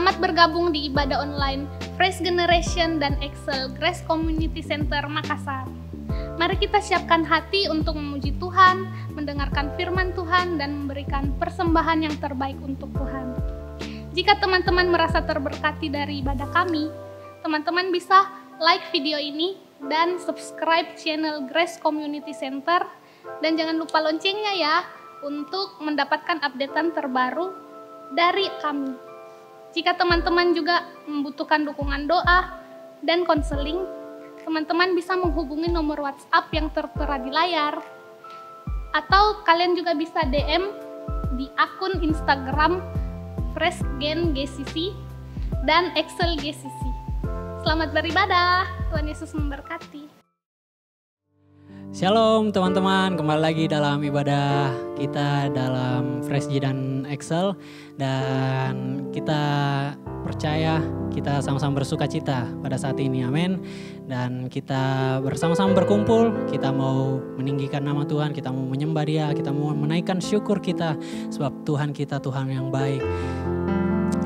Selamat bergabung di ibadah online Fresh Generation dan Excel Grace Community Center Makassar. Mari kita siapkan hati untuk memuji Tuhan, mendengarkan firman Tuhan, dan memberikan persembahan yang terbaik untuk Tuhan. Jika teman-teman merasa terberkati dari ibadah kami, teman-teman bisa like video ini dan subscribe channel Grace Community Center. Dan jangan lupa loncengnya ya, untuk mendapatkan updatean terbaru dari kami. Jika teman-teman juga membutuhkan dukungan doa dan konseling, teman-teman bisa menghubungi nomor WhatsApp yang tertera di layar. Atau kalian juga bisa DM di akun Instagram Fresh Gen GCC dan Excel GCC. Selamat beribadah, Tuhan Yesus memberkati. Shalom teman-teman, kembali lagi dalam ibadah kita dalam Fresh G dan Excel. Dan kita percaya kita sama-sama bersuka cita pada saat ini, amin. Dan kita bersama-sama berkumpul, kita mau meninggikan nama Tuhan, kita mau menyembah Dia, kita mau menaikkan syukur kita. Sebab Tuhan kita Tuhan yang baik.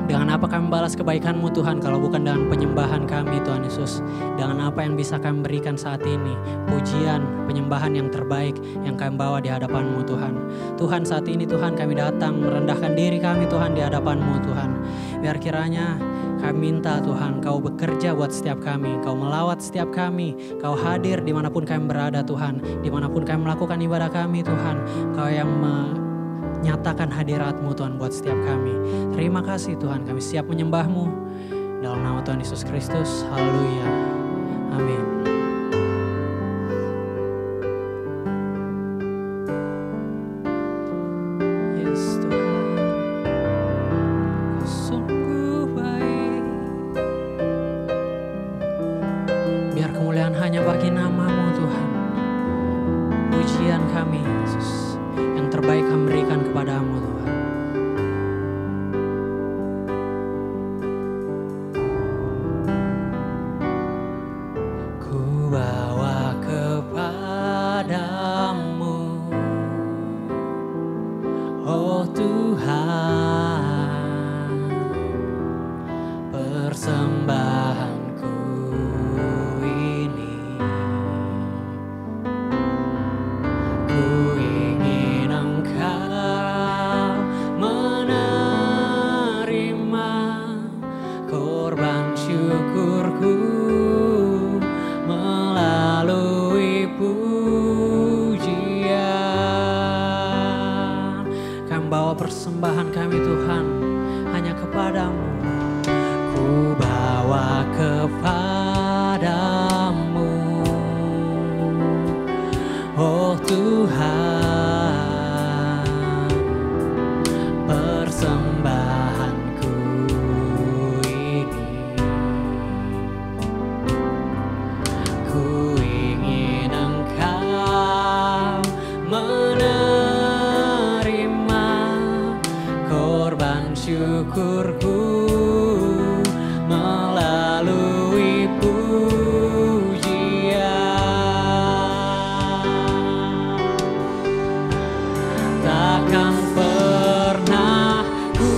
Dengan apa kami balas kebaikan-Mu Tuhan kalau bukan dengan penyembahan kami Tuhan Yesus. Dengan apa yang bisa kami berikan saat ini, pujian, penyembahan yang terbaik yang kami bawa di hadapan-Mu Tuhan. Tuhan saat ini Tuhan kami datang merendahkan diri kami Tuhan di hadapan-Mu Tuhan. Biar kiranya kami minta Tuhan Kau bekerja buat setiap kami, Kau melawat setiap kami, Kau hadir dimanapun kami berada Tuhan. Dimanapun kami melakukan ibadah kami Tuhan, Kau yang nyatakan hadirat-Mu Tuhan buat setiap kami. Terima kasih Tuhan, kami siap menyembah-Mu dalam nama Tuhan Yesus Kristus. Haleluya. Amin. Yes Tuhan, Kau sungguh baik. Biar kemuliaan hanya bagi nama-Mu Tuhan. Pujian kami Yesus yang terbaik kami berikan kepadamu Tuhan. Ku bawa kepadamu, oh Tuhan, persembahanku ini. Ku ingin Engkau menerima korban syukurku melalui pujian. Kami bawa persembahan kami Tuhan hanya kepadamu. Ku bawa kepadamu, oh Tuhan, persembahanku ini. Ku ingin Engkau menerima korban syukurku melalui pujian. Takkan pernah ku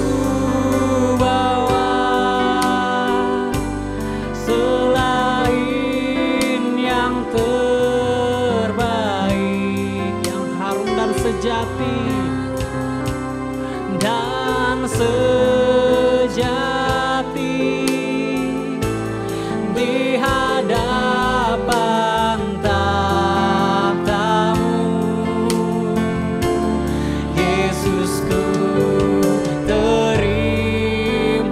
bawa selain yang terbaik, yang harum dan sejati di hadapan tahta-Mu. Yesusku, terimalah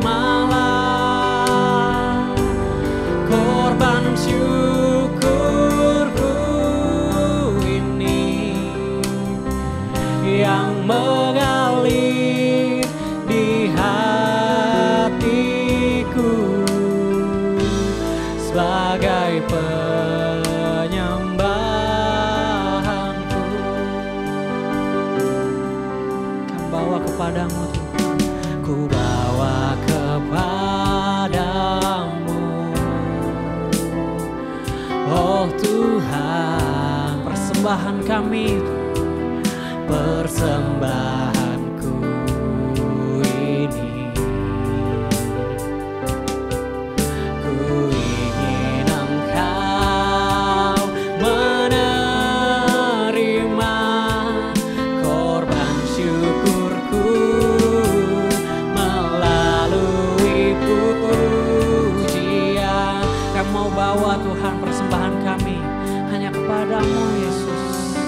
korban syukurku ini yang mengalir di hatiku sebagai penyembahanku. Kami bawa kepadamu Tuhan, ku bawa kepadamu, oh Tuhan, persembahan kami, persembahanku ini. mau bawa Tuhan persembahan kami hanya kepadamu Yesus.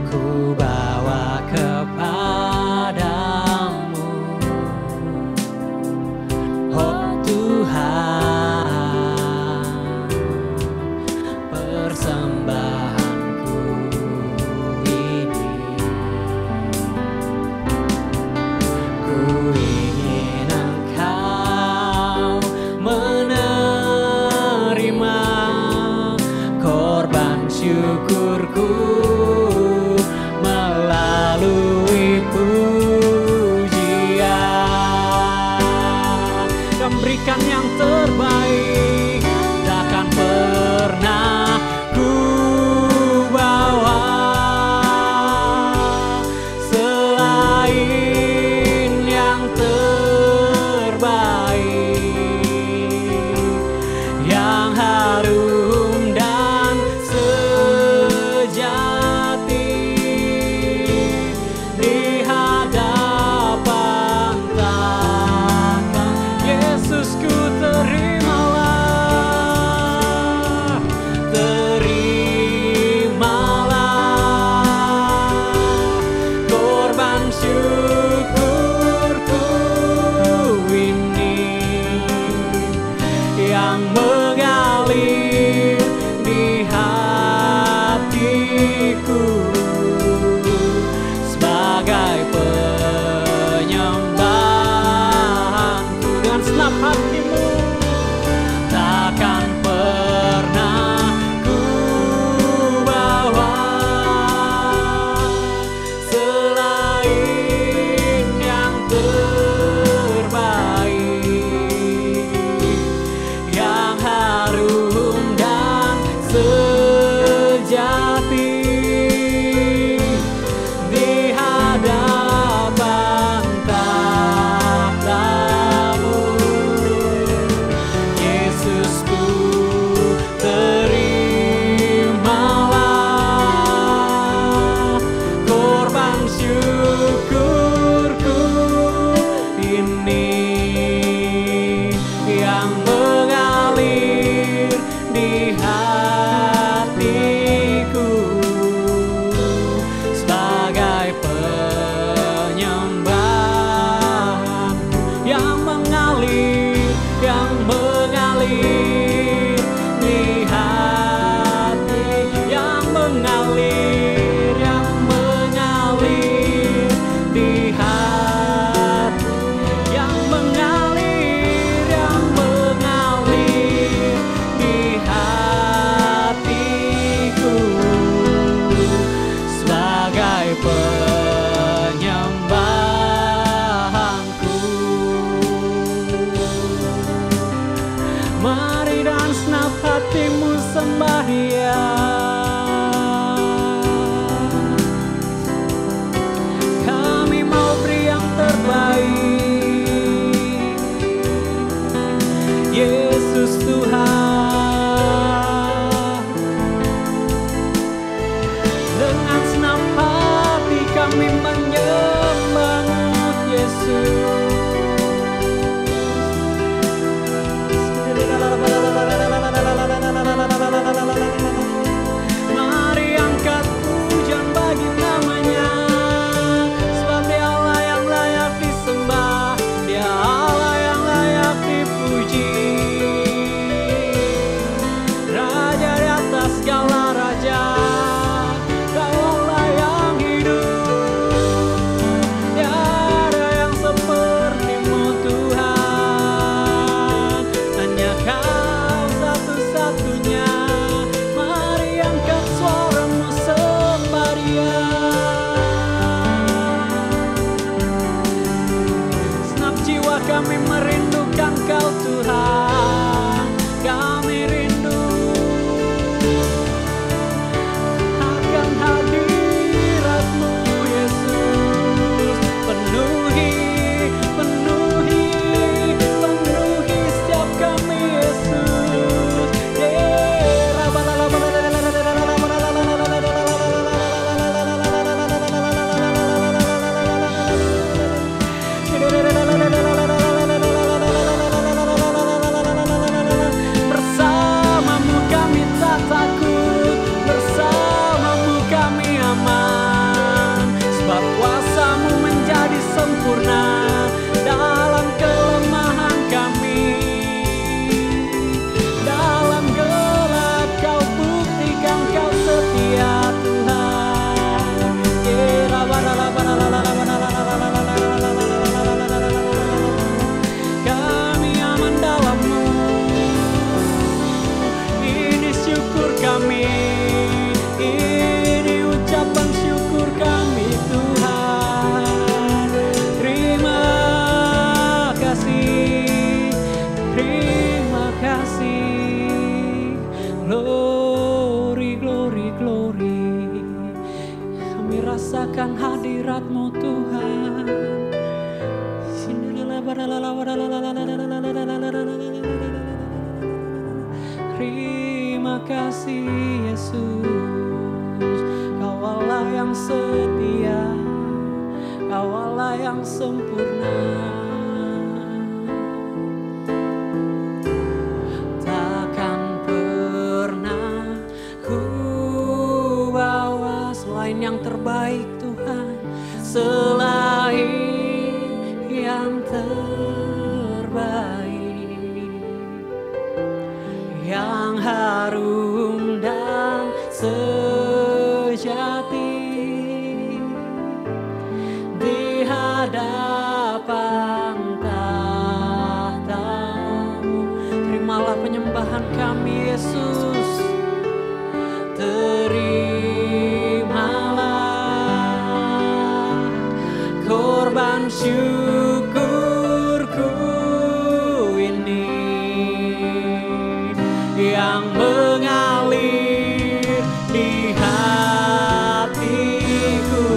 Ku bawa kepadamu, oh Tuhan, persembahanku ini. Ku ingin Engkau menerima korban syukurku melalui pujian. Dan berikan yang terbaik, takkan pernah ku bawa selain yang terbaik, yang harum dan sejati di hadapan Takkan. Yesusku, terimalah, terimalah korban syukurku ini yang mengalir di hatiku sebagai penyembahanku. Dengan senap hatimu takkan pernah ku bawa selain yang terbaik, yang harum dan sejati di hadapan takhtamu. Yesusku, terimalah korban syukurku ini yang mengalir di hatiku sebagai penyembahan, yang mengalir di hati, yang mengalir di hati, yang mengalir di hatiku sebagai penyembahanku. Mari dan senap hatimu sembahyang. Kami mau beri yang terbaik, Yesus Tuhan. Dengan senap hati kami menyembah-Mu Yesus. akan hadirat-Mu Tuhan. Terima kasih Yesus, Kau Allah yang setia, Kau Allah yang sempurna. Takkan pernah ku bawa selain yang terbaik Tuhan, selain yang terbaik, yang harum dan sejati di hadapan tahta-Mu. Terimalah penyembahan kami Yesus, terimalah korban syukurku ini yang mengalir di hatiku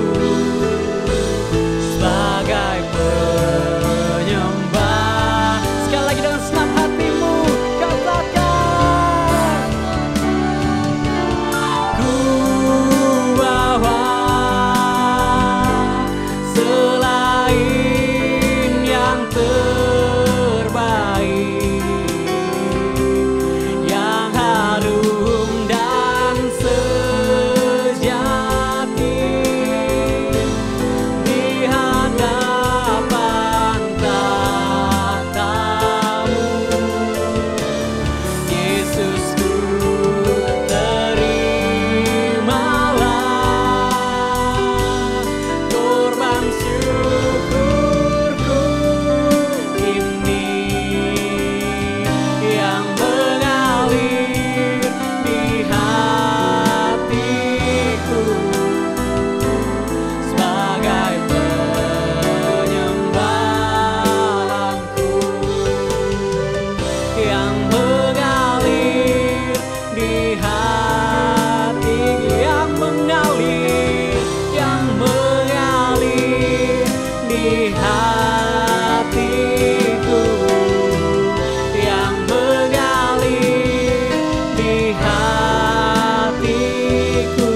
sebagai penyembah. Sekali lagi dengan senang hatimu katakan, ku bawa selain yang terbaik, yang harum dan sejati di hadapan tahta-Mu. Yesusku, terimalah korban syukurku ini yang mengalir di hatiku sebagai penyembahanku, yang mengalir di hati, yang mengalir di hatiku, yang mengalir di hatiku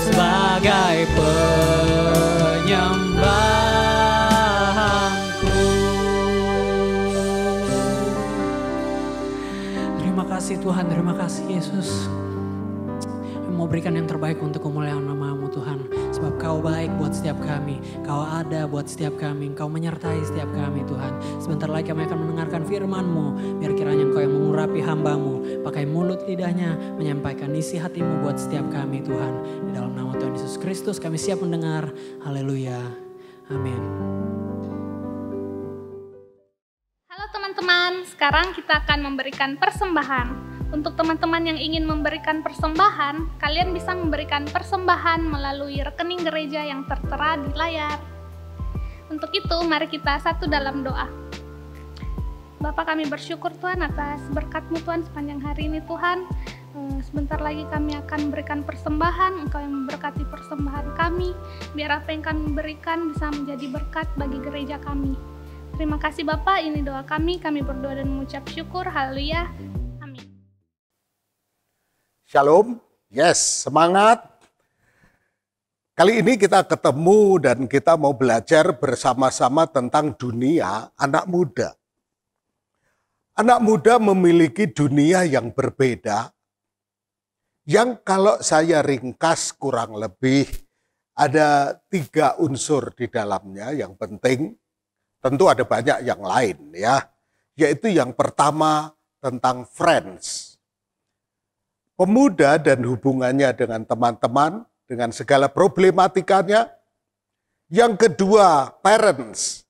sebagai penyembahanku. Terima kasih Tuhan, terima kasih Yesus. Kami mau berikan yang terbaik untuk kemuliaan nama-Mu Tuhan. Sebab Kau baik buat setiap kami, Kau ada buat setiap kami, Kau menyertai setiap kami Tuhan. Sebentar lagi kami akan mendengarkan firman-Mu. Biar kiranya Engkau yang mengurapi hamba-Mu, pakai mulut lidahnya, menyampaikan isi hati-Mu buat setiap kami Tuhan. Di dalam nama Tuhan Yesus Kristus kami siap mendengar. Haleluya. Amin. Halo teman-teman, sekarang kita akan memberikan persembahan. Untuk teman-teman yang ingin memberikan persembahan, kalian bisa memberikan persembahan melalui rekening gereja yang tertera di layar. Untuk itu, mari kita satu dalam doa. Bapa, kami bersyukur Tuhan atas berkat-Mu Tuhan sepanjang hari ini Tuhan. Sebentar lagi kami akan memberikan persembahan, Engkau yang memberkati persembahan kami, biar apa yang kami berikan bisa menjadi berkat bagi gereja kami. Terima kasih Bapa, ini doa kami berdoa dan mengucap syukur. Haleluya. Shalom, yes, semangat. Kali ini kita ketemu dan kita mau belajar bersama-sama tentang dunia anak muda. Anak muda memiliki dunia yang berbeda, yang kalau saya ringkas kurang lebih ada 3 unsur di dalamnya yang penting. Tentu ada banyak yang lain ya, yaitu yang pertama tentang friends. Pemuda dan hubungannya dengan teman-teman, dengan segala problematikanya. Yang kedua, parents.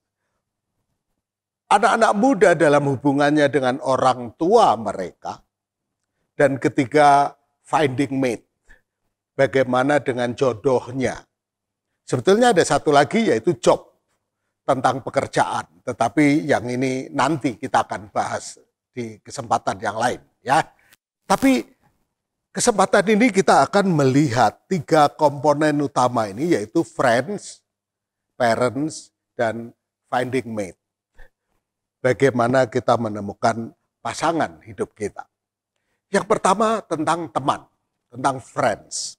Anak-anak muda dalam hubungannya dengan orang tua mereka. Dan ketiga, finding mate. Bagaimana dengan jodohnya. Sebetulnya ada satu lagi yaitu job, tentang pekerjaan. Tetapi yang ini nanti kita akan bahas di kesempatan yang lain. Ya. Tapi Kesempatan ini kita akan melihat 3 komponen utama ini, yaitu friends, parents, dan finding mate. Bagaimana kita menemukan pasangan hidup kita. Yang pertama tentang teman, tentang friends.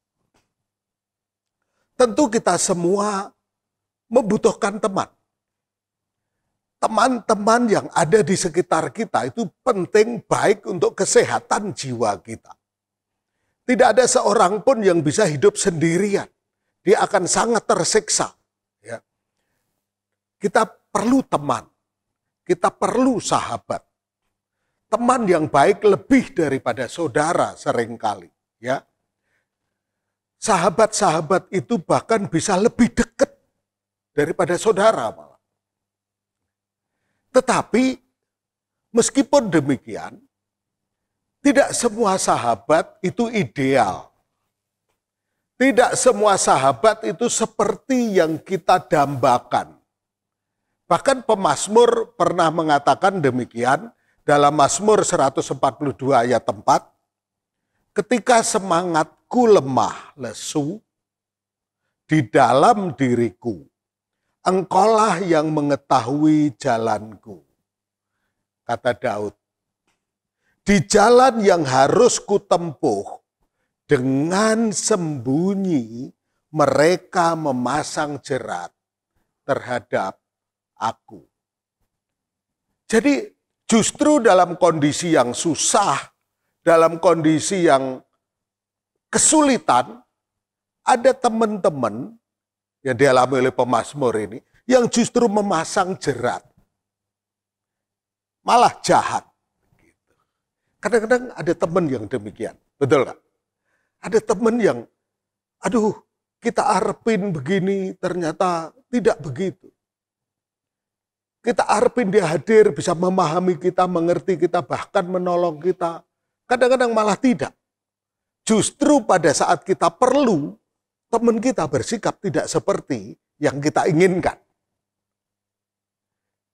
Tentu kita semua membutuhkan teman. Teman-teman yang ada di sekitar kita itu penting, baik untuk kesehatan jiwa kita. Tidak ada seorang pun yang bisa hidup sendirian. Dia akan sangat tersiksa. Ya. Kita perlu teman. Kita perlu sahabat. Teman yang baik lebih daripada saudara seringkali. Ya. Sahabat-sahabat itu bahkan bisa lebih dekat daripada saudara malah. Tetapi meskipun demikian, tidak semua sahabat itu ideal. Tidak semua sahabat itu seperti yang kita dambakan. Bahkan pemazmur pernah mengatakan demikian dalam Mazmur 142 ayat 4. Ketika semangatku lemah lesu di dalam diriku, Engkaulah yang mengetahui jalanku. Kata Daud. Di jalan yang harus kutempuh, dengan sembunyi mereka memasang jerat terhadap aku. Jadi justru dalam kondisi yang susah, dalam kondisi yang kesulitan, ada teman-teman yang dialami oleh pemazmur ini, yang justru memasang jerat. Malah jahat. Kadang-kadang ada teman yang demikian, betul gak? Ada teman yang, aduh kita harapin begini, ternyata tidak begitu. Kita harapin dia hadir, bisa memahami kita, mengerti kita, bahkan menolong kita. Kadang-kadang malah tidak. Justru pada saat kita perlu, teman kita bersikap tidak seperti yang kita inginkan.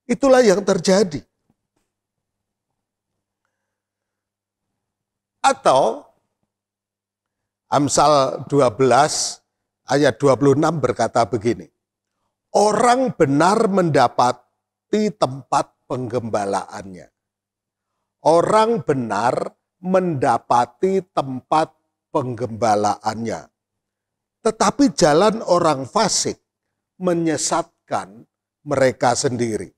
Itulah yang terjadi. Atau Amsal 12 ayat 26 berkata begini. Orang benar mendapati tempat penggembalaannya. Orang benar mendapati tempat penggembalaannya. Tetapi jalan orang fasik menyesatkan mereka sendiri.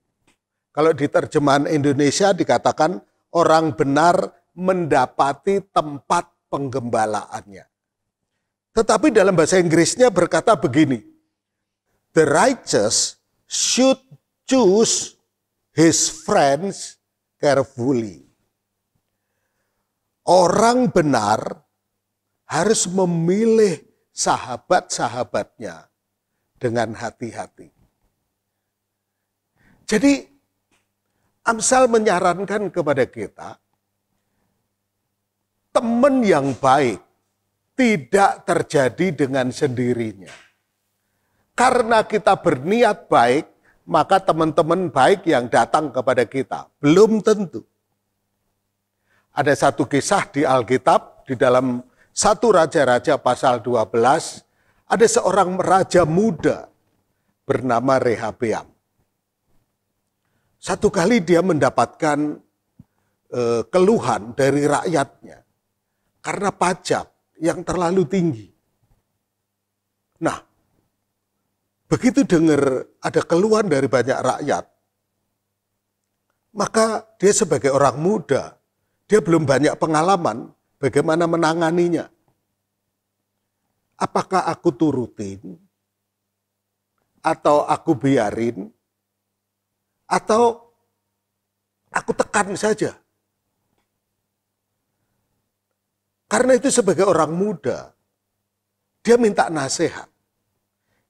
Kalau di terjemahan Indonesia dikatakan orang benar mendapati tempat penggembalaannya. Tetapi dalam bahasa Inggrisnya berkata begini, the righteous should choose his friends carefully. Orang benar harus memilih sahabat-sahabatnya dengan hati-hati. Jadi Amsal menyarankan kepada kita, teman yang baik tidak terjadi dengan sendirinya. Karena kita berniat baik, maka teman-teman baik yang datang kepada kita belum tentu. Ada satu kisah di Alkitab, di dalam 1 Raja-Raja pasal 12, ada seorang raja muda bernama Rehabeam. Satu kali dia mendapatkan keluhan dari rakyatnya karena pajak yang terlalu tinggi. Nah, begitu dengar ada keluhan dari banyak rakyat, maka dia sebagai orang muda, dia belum banyak pengalaman bagaimana menanganinya. Apakah aku turutin? Atau aku biarin? Atau aku tekan saja? Karena itu sebagai orang muda, dia minta nasihat.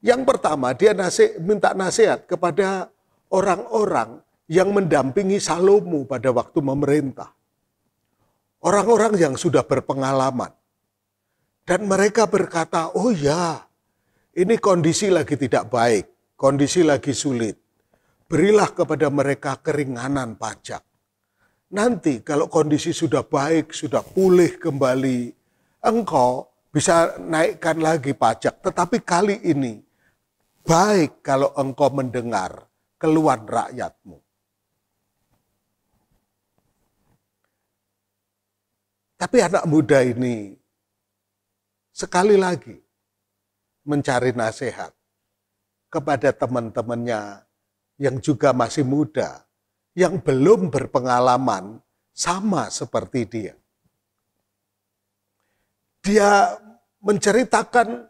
Yang pertama, dia minta nasihat kepada orang-orang yang mendampingi Salomo pada waktu memerintah. Orang-orang yang sudah berpengalaman. Dan mereka berkata, oh ya, ini kondisi lagi tidak baik, kondisi lagi sulit. Berilah kepada mereka keringanan pajak. Nanti kalau kondisi sudah baik, sudah pulih kembali, engkau bisa naikkan lagi pajak. Tetapi kali ini, baik kalau engkau mendengar keluhan rakyatmu. Tapi anak muda ini sekali lagi mencari nasihat kepada teman-temannya yang juga masih muda, yang belum berpengalaman sama seperti dia. Dia menceritakan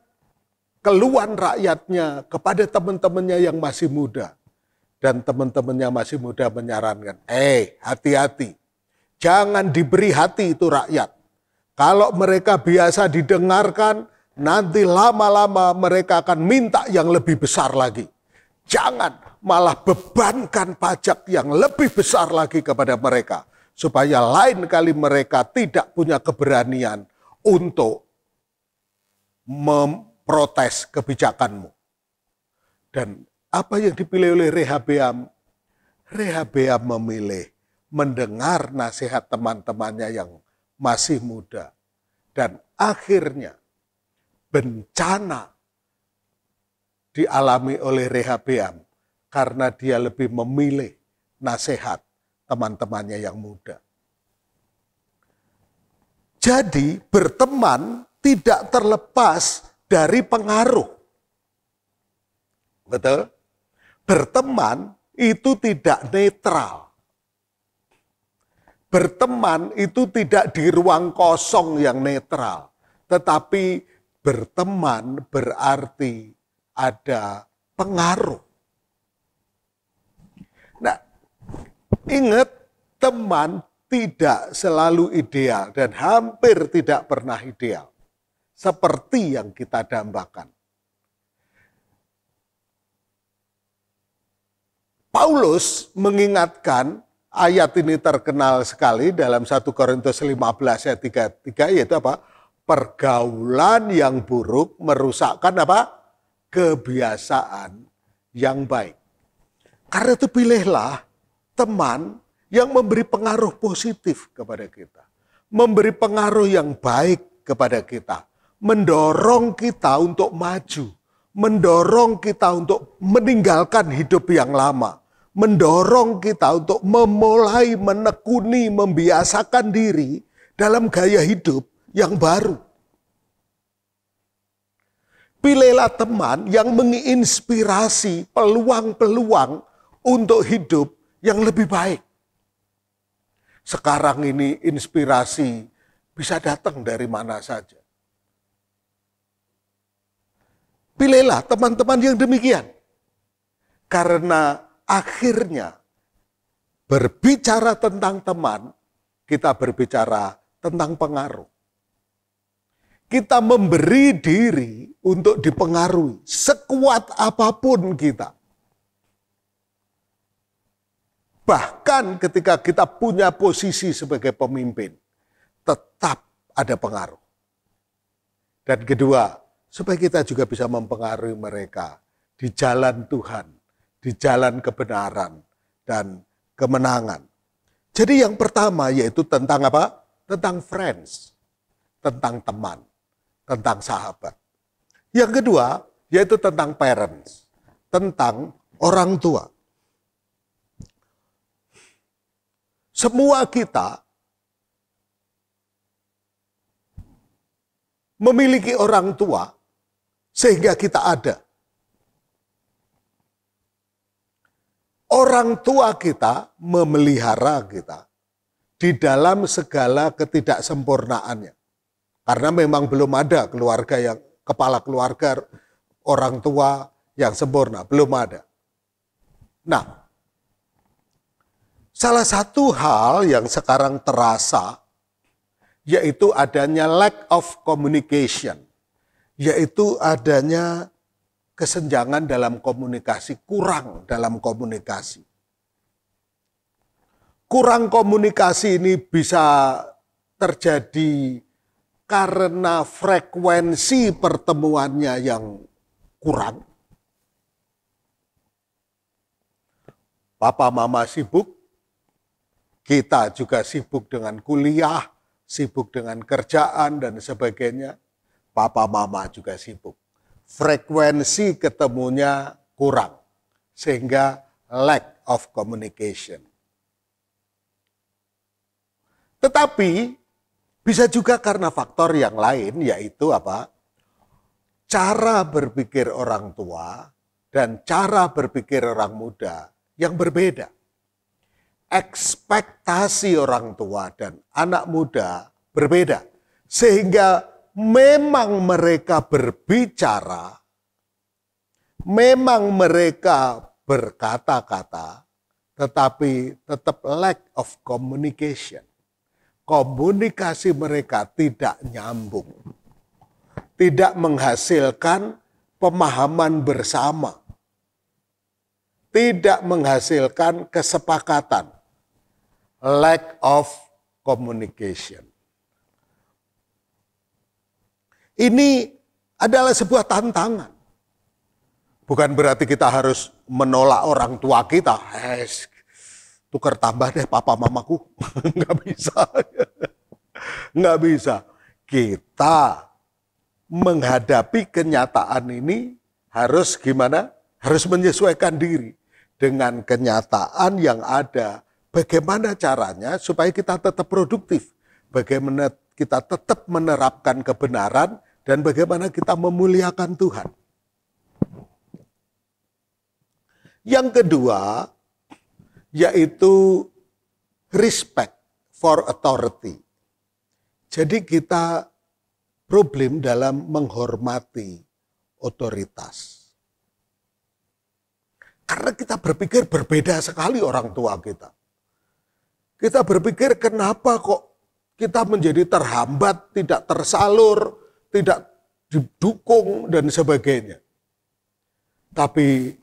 keluhan rakyatnya kepada teman-temannya yang masih muda. Dan teman-temannya masih muda menyarankan, hati-hati, jangan diberi hati itu rakyat. Kalau mereka biasa didengarkan, nanti lama-lama mereka akan minta yang lebih besar lagi. Jangan malah bebankan pajak yang lebih besar lagi kepada mereka. Supaya lain kali mereka tidak punya keberanian untuk memprotes kebijakanmu. Dan apa yang dipilih oleh Rehabeam? Rehabeam memilih mendengar nasihat teman-temannya yang masih muda. Dan akhirnya bencana dialami oleh Rehabeam karena dia lebih memilih nasihat teman-temannya yang muda. Jadi berteman tidak terlepas dari pengaruh. Betul? Berteman itu tidak netral. Berteman itu tidak di ruang kosong yang netral. Tetapi berteman berarti ada pengaruh. Nah, ingat, teman tidak selalu ideal dan hampir tidak pernah ideal. Seperti yang kita dambakan. Paulus mengingatkan, ayat ini terkenal sekali dalam 1 Korintus 15 ayat 33, yaitu apa? Pergaulan yang buruk merusakkan apa? Kebiasaan yang baik. Karena itu pilihlah teman yang memberi pengaruh positif kepada kita. Memberi pengaruh yang baik kepada kita. Mendorong kita untuk maju. Mendorong kita untuk meninggalkan hidup yang lama. Mendorong kita untuk memulai menekuni, membiasakan diri dalam gaya hidup yang baru. Pilihlah teman yang menginspirasi peluang-peluang untuk hidup yang lebih baik. Sekarang ini inspirasi bisa datang dari mana saja. Pilihlah teman-teman yang demikian. Karena akhirnya berbicara tentang teman, kita berbicara tentang pengaruh. Kita memberi diri untuk dipengaruhi sekuat apapun kita. Bahkan ketika kita punya posisi sebagai pemimpin, tetap ada pengaruh. Dan kedua, supaya kita juga bisa mempengaruhi mereka di jalan Tuhan, di jalan kebenaran dan kemenangan. Jadi yang pertama yaitu tentang apa? Tentang friends, tentang teman, tentang sahabat. Yang kedua yaitu tentang parents, tentang orang tua. Semua kita memiliki orang tua sehingga kita ada. Orang tua kita memelihara kita di dalam segala ketidaksempurnaannya. Karena memang belum ada keluarga yang, kepala keluarga orang tua yang sempurna, belum ada. Nah, salah satu hal yang sekarang terasa yaitu adanya lack of communication, yaitu adanya kesenjangan dalam komunikasi, kurang dalam komunikasi. Kurang komunikasi ini bisa terjadi karena frekuensi pertemuannya yang kurang. Papa mama sibuk, kita juga sibuk dengan kuliah, sibuk dengan kerjaan dan sebagainya. Papa mama juga sibuk. Frekuensi ketemunya kurang, sehingga lack of communication. Tetapi bisa juga karena faktor yang lain, yaitu apa? Cara berpikir orang tua dan cara berpikir orang muda yang berbeda. Ekspektasi orang tua dan anak muda berbeda. Sehingga memang mereka berbicara, memang mereka berkata-kata, tetapi tetap lack of communication. Komunikasi mereka tidak nyambung. Tidak menghasilkan pemahaman bersama. Tidak menghasilkan kesepakatan. Lack of communication. Ini adalah sebuah tantangan. Bukan berarti kita harus menolak orang tua kita. Tukar tambah deh papa mamaku. Nggak bisa. Nggak bisa. Kita menghadapi kenyataan ini harus gimana? Harus menyesuaikan diri dengan kenyataan yang ada. Bagaimana caranya supaya kita tetap produktif? Bagaimana kita tetap menerapkan kebenaran dan bagaimana kita memuliakan Tuhan? Yang kedua, yaitu respect for authority. Jadi kita problem dalam menghormati otoritas. Karena kita berpikir berbeda sekali orang tua kita. Kita berpikir kenapa kok kita menjadi terhambat, tidak tersalur, tidak didukung dan sebagainya. Tapi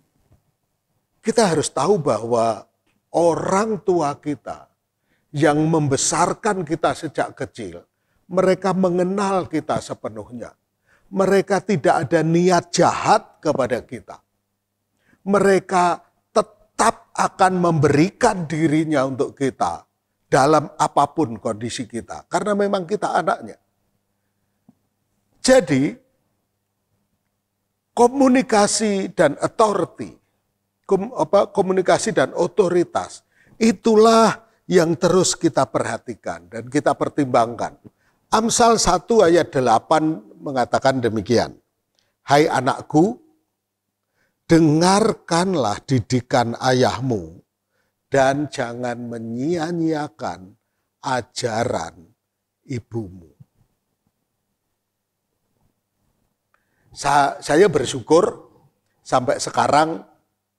kita harus tahu bahwa orang tua kita yang membesarkan kita sejak kecil, mereka mengenal kita sepenuhnya. Mereka tidak ada niat jahat kepada kita. Mereka tetap akan memberikan dirinya untuk kita dalam apapun kondisi kita. Karena memang kita anaknya. Jadi, komunikasi dan authority, komunikasi dan otoritas, itulah yang terus kita perhatikan dan kita pertimbangkan. Amsal 1 ayat 8 mengatakan demikian. Hai anakku, dengarkanlah didikan ayahmu dan jangan menyia-nyiakan ajaran ibumu. Saya bersyukur sampai sekarang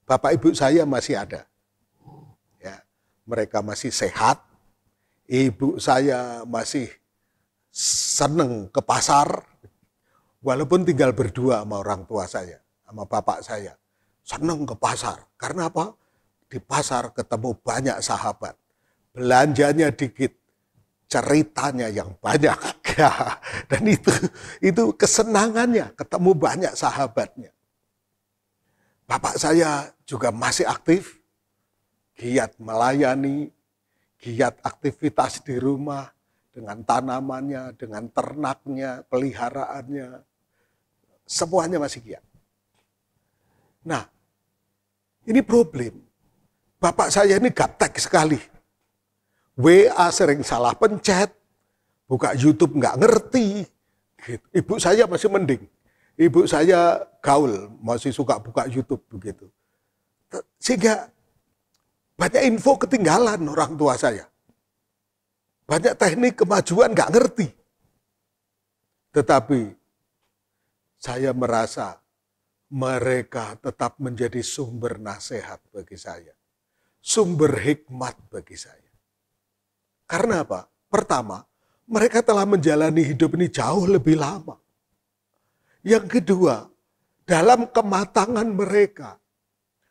bapak ibu saya masih ada. Ya, mereka masih sehat. Ibu saya masih seneng ke pasar. Walaupun tinggal berdua sama orang tua saya, sama bapak saya. Seneng ke pasar. Karena apa? Di pasar ketemu banyak sahabat. Belanjanya dikit. Ceritanya yang banyak. Ya, dan itu kesenangannya. Ketemu banyak sahabatnya. Bapak saya juga masih aktif, giat melayani, giat aktivitas di rumah, dengan tanamannya, dengan ternaknya, peliharaannya, semuanya masih giat. Nah, ini problem. Bapak saya ini gaptek sekali. WA sering salah pencet, buka YouTube nggak ngerti. Gitu. Ibu saya masih mending. Ibu saya gaul, masih suka buka YouTube begitu. Sehingga banyak info ketinggalan orang tua saya. Banyak teknik kemajuan nggak ngerti. Tetapi saya merasa mereka tetap menjadi sumber nasihat bagi saya. Sumber hikmat bagi saya. Karena apa? Pertama, mereka telah menjalani hidup ini jauh lebih lama. Yang kedua, dalam kematangan mereka,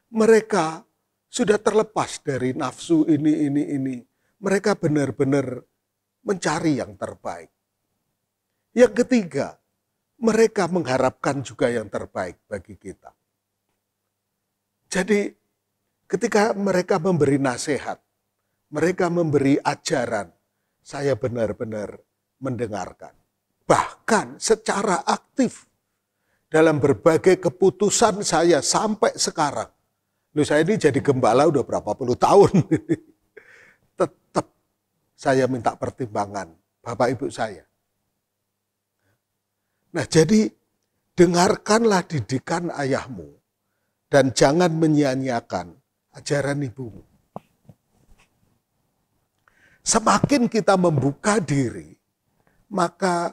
mereka sudah terlepas dari nafsu ini. Mereka benar-benar mencari yang terbaik. Yang ketiga, mereka mengharapkan juga yang terbaik bagi kita. Jadi, ketika mereka memberi nasihat, mereka memberi ajaran, saya benar-benar mendengarkan. Bahkan secara aktif dalam berbagai keputusan saya sampai sekarang. Saya ini jadi gembala udah berapa puluh tahun. Tetap saya minta pertimbangan Bapak Ibu saya. Nah, jadi dengarkanlah didikan ayahmu dan jangan menyia-nyiakan ajaran ibumu. Semakin kita membuka diri, maka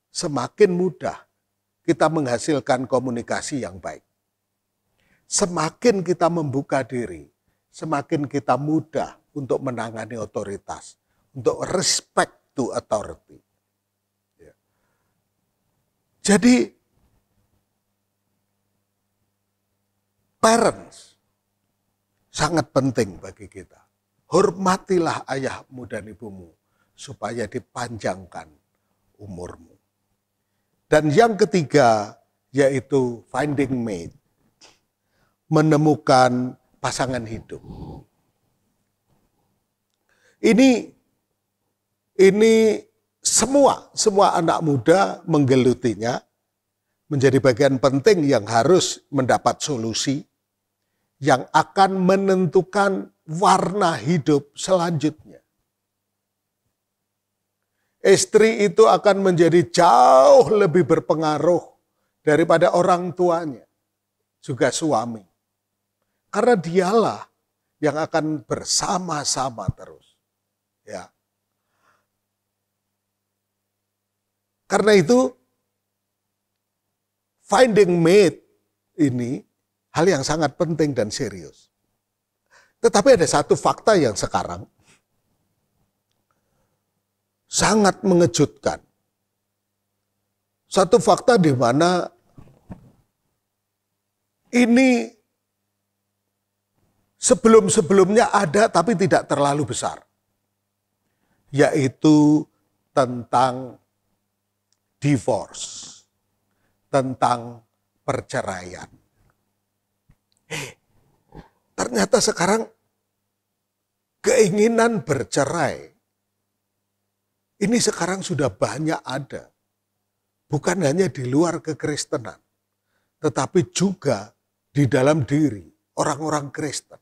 semakin mudah kita menghasilkan komunikasi yang baik. Semakin kita membuka diri, semakin kita mudah untuk menangani otoritas, untuk respect to authority. Jadi, parents sangat penting bagi kita. Hormatilah ayahmu dan ibumu supaya dipanjangkan umurmu. Dan yang ketiga yaitu finding mate, menemukan pasangan hidup. Ini semua anak muda menggelutinya, menjadi bagian penting yang harus mendapat solusi yang akan menentukan warna hidup selanjutnya. Istri itu akan menjadi jauh lebih berpengaruh daripada orang tuanya, juga suami. Karena dialah yang akan bersama-sama terus. Ya. Karena itu, finding mate ini hal yang sangat penting dan serius. Tetapi ada satu fakta yang sekarang sangat mengejutkan. Satu fakta di mana ini sebelum-sebelumnya ada tapi tidak terlalu besar. Yaitu tentang divorce, tentang perceraian. Ternyata sekarang keinginan bercerai ini sekarang sudah banyak ada. Bukan hanya di luar kekristenan, tetapi juga di dalam diri orang-orang Kristen.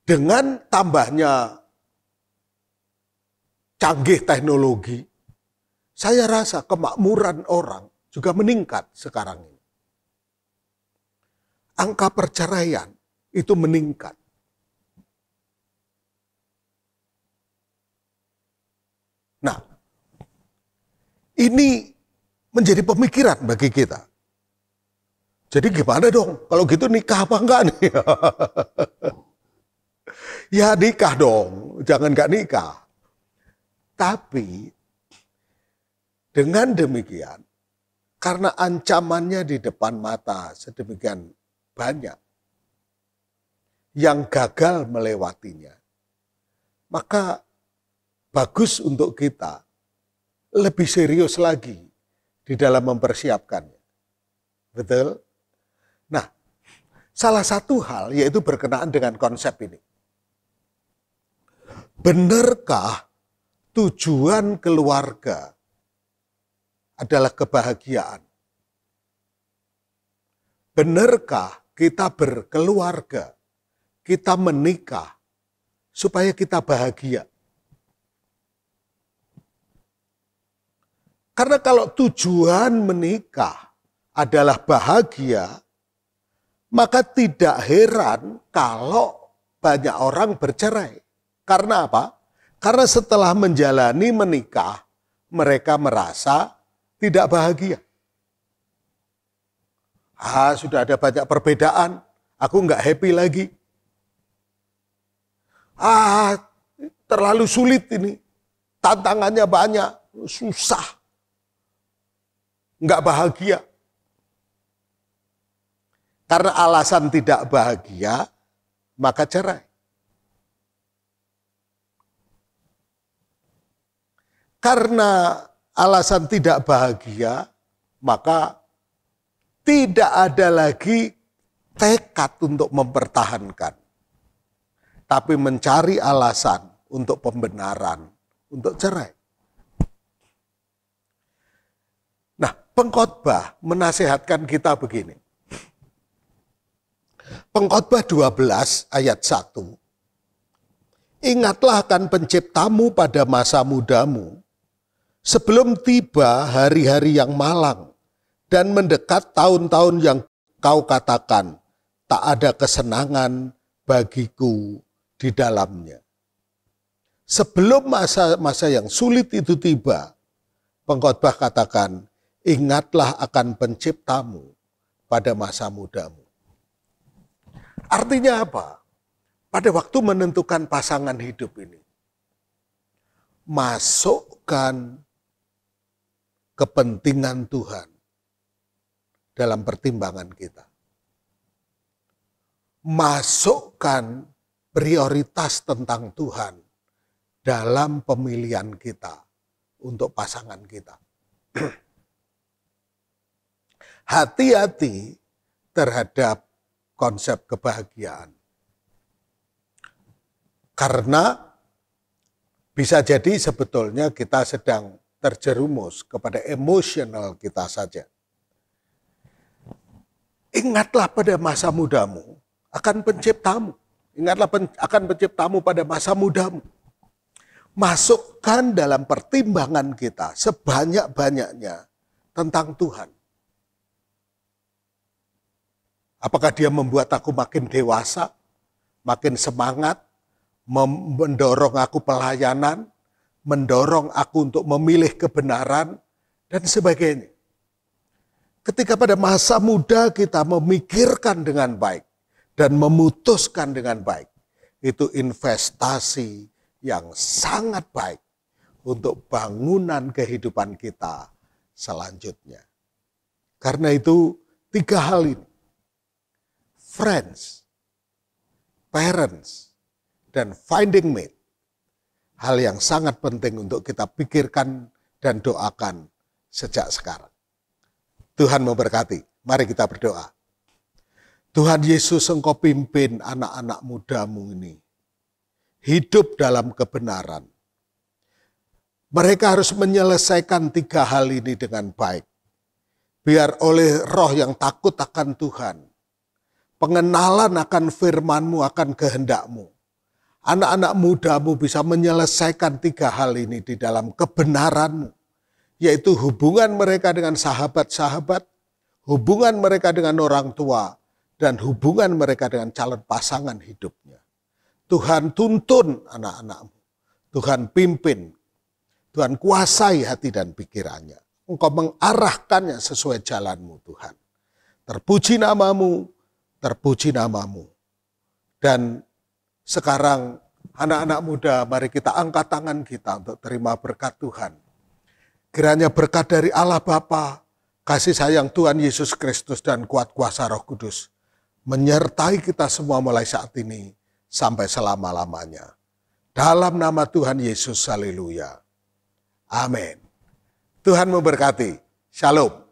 Dengan tambahnya canggih teknologi, saya rasa kemakmuran orang juga meningkat sekarang ini. Angka perceraian itu meningkat. Nah, ini menjadi pemikiran bagi kita. Jadi gimana dong? Kalau gitu nikah apa enggak nih? Ya nikah dong, jangan enggak nikah. Tapi dengan demikian, karena ancamannya di depan mata sedemikian banyak yang gagal melewatinya, maka bagus untuk kita lebih serius lagi di dalam mempersiapkannya. Betul? Nah, salah satu hal yaitu berkenaan dengan konsep ini. Benarkah tujuan keluarga adalah kebahagiaan? Benarkah kita berkeluarga, kita menikah supaya kita bahagia? Karena kalau tujuan menikah adalah bahagia, maka tidak heran kalau banyak orang bercerai. Karena apa? Karena setelah menjalani menikah, mereka merasa tidak bahagia. Sudah ada banyak perbedaan, aku nggak happy lagi. Terlalu sulit ini, tantangannya banyak, susah. Nggak bahagia. Karena alasan tidak bahagia, maka cerai. Karena alasan tidak bahagia, maka tidak ada lagi tekad untuk mempertahankan. Tapi mencari alasan untuk pembenaran, untuk cerai. Nah, pengkhotbah menasihatkan kita begini. Pengkhotbah 12 ayat 1. Ingatlah akan penciptamu pada masa mudamu, sebelum tiba hari-hari yang malang, dan mendekat tahun-tahun yang kau katakan, tak ada kesenangan bagiku di dalamnya. Sebelum masa-masa yang sulit itu tiba, pengkhotbah katakan, ingatlah akan penciptamu pada masa mudamu. Artinya apa? Pada waktu menentukan pasangan hidup ini, masukkan kepentingan Tuhan dalam pertimbangan kita. Masukkan prioritas tentang Tuhan dalam pemilihan kita untuk pasangan kita. Hati-hati terhadap konsep kebahagiaan. Karena bisa jadi sebetulnya kita sedang terjerumus kepada emosional kita saja. Ingatlah pada masa mudamu akan penciptamu. Ingatlah akan penciptamu pada masa mudamu. Masukkan dalam pertimbangan kita sebanyak-banyaknya tentang Tuhan. Apakah dia membuat aku makin dewasa, makin semangat, mendorong aku pelayanan, mendorong aku untuk memilih kebenaran, dan sebagainya. Ketika pada masa muda kita memikirkan dengan baik dan memutuskan dengan baik, itu investasi yang sangat baik untuk bangunan kehidupan kita selanjutnya. Karena itu 3 hal ini, friends, parents, dan finding mate, hal yang sangat penting untuk kita pikirkan dan doakan sejak sekarang. Tuhan memberkati. Mari kita berdoa. Tuhan Yesus, Engkau pimpin anak-anak mudamu ini hidup dalam kebenaran. Mereka harus menyelesaikan 3 hal ini dengan baik. Biar oleh roh yang takut akan Tuhan, pengenalan akan firman-Mu, akan kehendak-Mu, anak-anak mudamu bisa menyelesaikan 3 hal ini di dalam kebenaran-Mu, yaitu hubungan mereka dengan sahabat-sahabat, hubungan mereka dengan orang tua, dan hubungan mereka dengan calon pasangan hidupnya. Tuhan tuntun anak-anak-Mu, Tuhan pimpin, Tuhan kuasai hati dan pikirannya. Engkau mengarahkannya sesuai jalan-Mu Tuhan. Terpuji nama-Mu, terpuji nama-Mu. Dan sekarang anak-anak muda, mari kita angkat tangan kita untuk terima berkat Tuhan. Kiranya berkat dari Allah Bapa, kasih sayang Tuhan Yesus Kristus dan kuat kuasa Roh Kudus menyertai kita semua mulai saat ini sampai selama-lamanya. Dalam nama Tuhan Yesus, haleluya. Amin. Tuhan memberkati. Shalom.